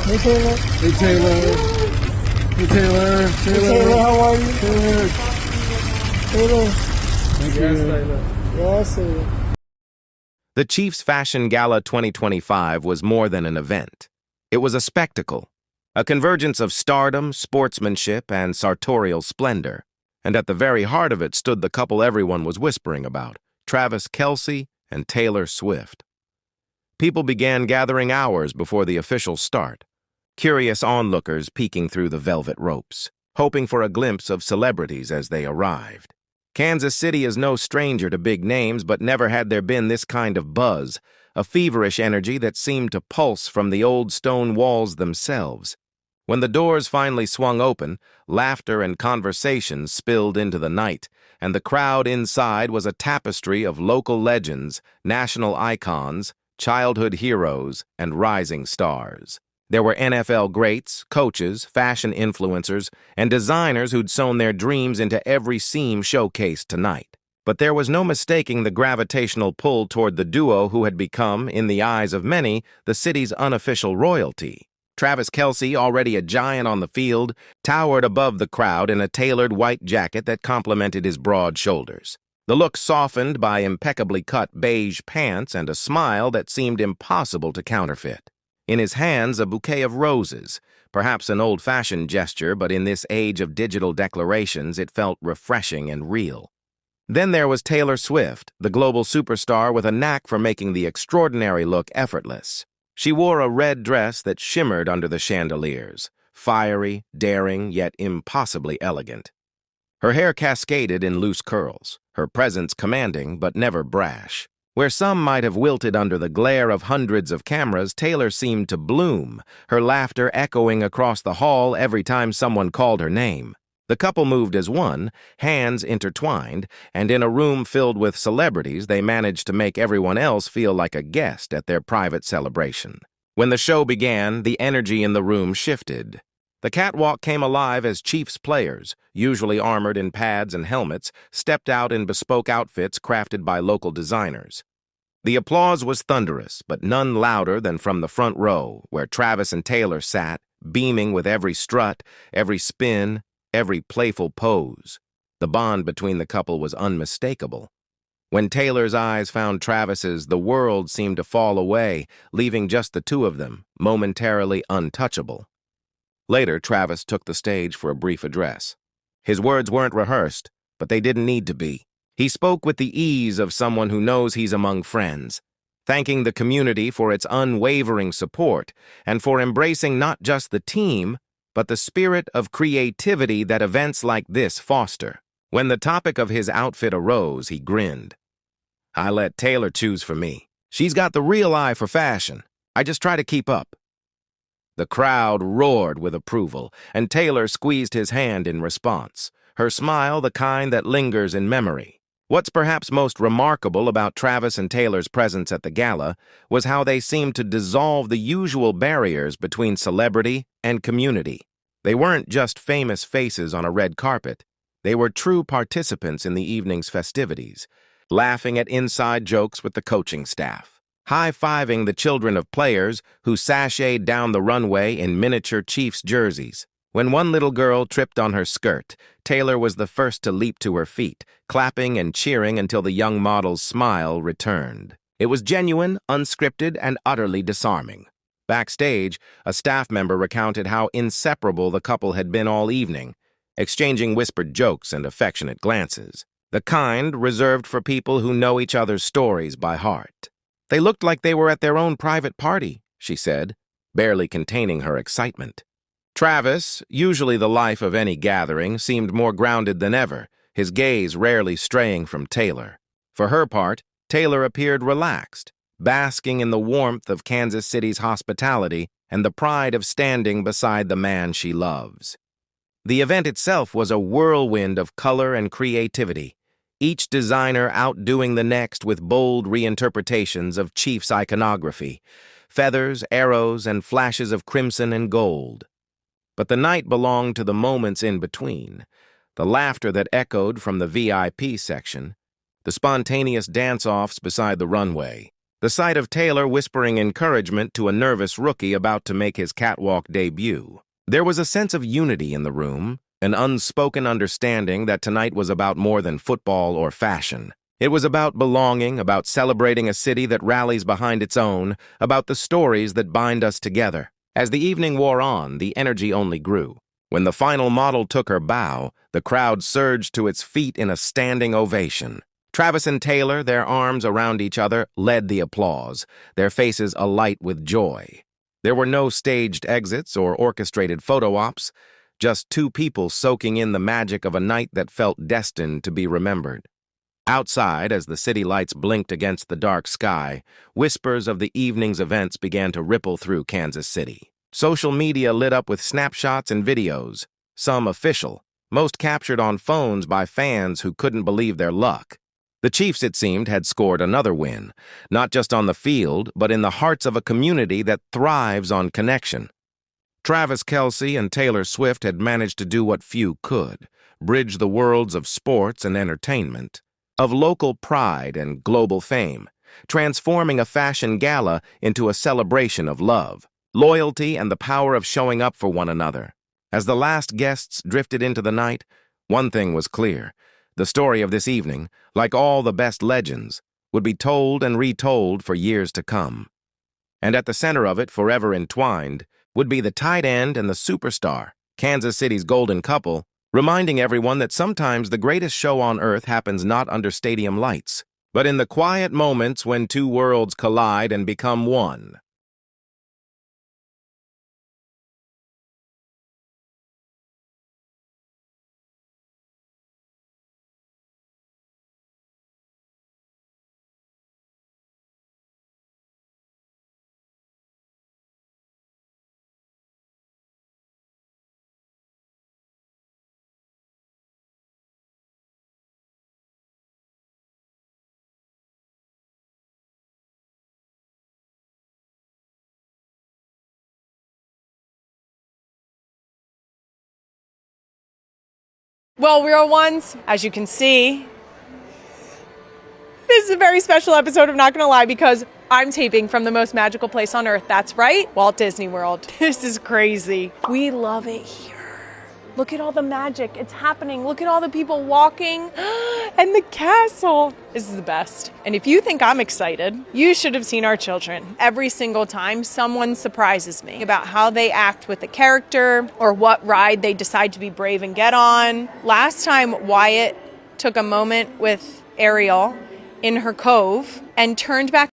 Hey Taylor. Hey Taylor. Hey Taylor. Hey Taylor, how are you? Taylor. Taylor. Thank you. Taylor. Yes, Taylor. The Chiefs Fashion Gala 2025 was more than an event. It was a spectacle, a convergence of stardom, sportsmanship, and sartorial splendor. And at the very heart of it stood the couple everyone was whispering about, Kelce and Taylor Swift. People began gathering hours before the official start, curious onlookers peeking through the velvet ropes, hoping for a glimpse of celebrities as they arrived. Kansas City is no stranger to big names, but never had there been this kind of buzz, a feverish energy that seemed to pulse from the old stone walls themselves. When the doors finally swung open, laughter and conversation spilled into the night, and the crowd inside was a tapestry of local legends, national icons, childhood heroes, and rising stars. There were NFL greats, coaches, fashion influencers, and designers who'd sewn their dreams into every seam showcased tonight. But there was no mistaking the gravitational pull toward the duo who had become, in the eyes of many, the city's unofficial royalty. Kelce, already a giant on the field, towered above the crowd in a tailored white jacket that complemented his broad shoulders. The look softened by impeccably cut beige pants and a smile that seemed impossible to counterfeit. In his hands, a bouquet of roses, perhaps an old-fashioned gesture, but in this age of digital declarations, it felt refreshing and real. Then there was Taylor Swift, the global superstar with a knack for making the extraordinary look effortless. She wore a red dress that shimmered under the chandeliers, fiery, daring, yet impossibly elegant. Her hair cascaded in loose curls, her presence commanding but never brash. Where some might have wilted under the glare of hundreds of cameras, Taylor seemed to bloom, her laughter echoing across the hall every time someone called her name. The couple moved as one, hands intertwined, and in a room filled with celebrities, they managed to make everyone else feel like a guest at their private celebration. When the show began, the energy in the room shifted. The catwalk came alive as Chiefs players, usually armored in pads and helmets, stepped out in bespoke outfits crafted by local designers. The applause was thunderous, but none louder than from the front row, where Travis and Taylor sat, beaming with every strut, every spin, every playful pose. The bond between the couple was unmistakable. When Taylor's eyes found Travis's, the world seemed to fall away, leaving just the two of them, momentarily untouchable. Later, Travis took the stage for a brief address. His words weren't rehearsed, but they didn't need to be. He spoke with the ease of someone who knows he's among friends, thanking the community for its unwavering support and for embracing not just the team, but the spirit of creativity that events like this foster. When the topic of his outfit arose, he grinned. "I let Taylor choose for me. She's got the real eye for fashion. I just try to keep up." The crowd roared with approval, and Taylor squeezed his hand in response, her smile the kind that lingers in memory. What's perhaps most remarkable about Travis and Taylor's presence at the gala was how they seemed to dissolve the usual barriers between celebrity and community. They weren't just famous faces on a red carpet. They were true participants in the evening's festivities, laughing at inside jokes with the coaching staff, high-fiving the children of players who sashayed down the runway in miniature Chiefs jerseys. When one little girl tripped on her skirt, Taylor was the first to leap to her feet, clapping and cheering until the young model's smile returned. It was genuine, unscripted, and utterly disarming. Backstage, a staff member recounted how inseparable the couple had been all evening, exchanging whispered jokes and affectionate glances, the kind reserved for people who know each other's stories by heart. "They looked like they were at their own private party," she said, barely containing her excitement. Travis, usually the life of any gathering, seemed more grounded than ever, his gaze rarely straying from Taylor. For her part, Taylor appeared relaxed, basking in the warmth of Kansas City's hospitality and the pride of standing beside the man she loves. The event itself was a whirlwind of color and creativity, each designer outdoing the next with bold reinterpretations of Chiefs iconography, feathers, arrows, and flashes of crimson and gold. But the night belonged to the moments in between, the laughter that echoed from the VIP section, the spontaneous dance-offs beside the runway, The sight of Taylor whispering encouragement to a nervous rookie about to make his catwalk debut. There was a sense of unity in the room, an unspoken understanding that tonight was about more than football or fashion. It was about belonging, about celebrating a city that rallies behind its own, about the stories that bind us together. As the evening wore on, the energy only grew. When the final model took her bow, the crowd surged to its feet in a standing ovation. Travis and Taylor, their arms around each other, led the applause, their faces alight with joy. There were no staged exits or orchestrated photo ops, just two people soaking in the magic of a night that felt destined to be remembered. Outside, as the city lights blinked against the dark sky, whispers of the evening's events began to ripple through Kansas City. Social media lit up with snapshots and videos, some official, most captured on phones by fans who couldn't believe their luck. The Chiefs, it seemed, had scored another win, not just on the field, but in the hearts of a community that thrives on connection. Travis Kelce and Taylor Swift had managed to do what few could, bridge the worlds of sports and entertainment, of local pride and global fame, transforming a fashion gala into a celebration of love, loyalty, and the power of showing up for one another. As the last guests drifted into the night, one thing was clear. The story of this evening, like all the best legends, would be told and retold for years to come. And at the center of it, forever entwined, would be the tight end and the superstar, Kansas City's golden couple, reminding everyone that sometimes the greatest show on earth happens not under stadium lights, but in the quiet moments when two worlds collide and become one. Well, real ones, as you can see, this is a very special episode, I'm not going to lie, because I'm taping from the most magical place on earth. That's right, Walt Disney World. This is crazy. We love it here. Look at all the magic. It's happening. Look at all the people walking and the castle. This is the best. And if you think I'm excited, you should have seen our children. Every single time someone surprises me about how they act with the character or what ride they decide to be brave and get on. Last time, Wyatt took a moment with Ariel in her cove and turned back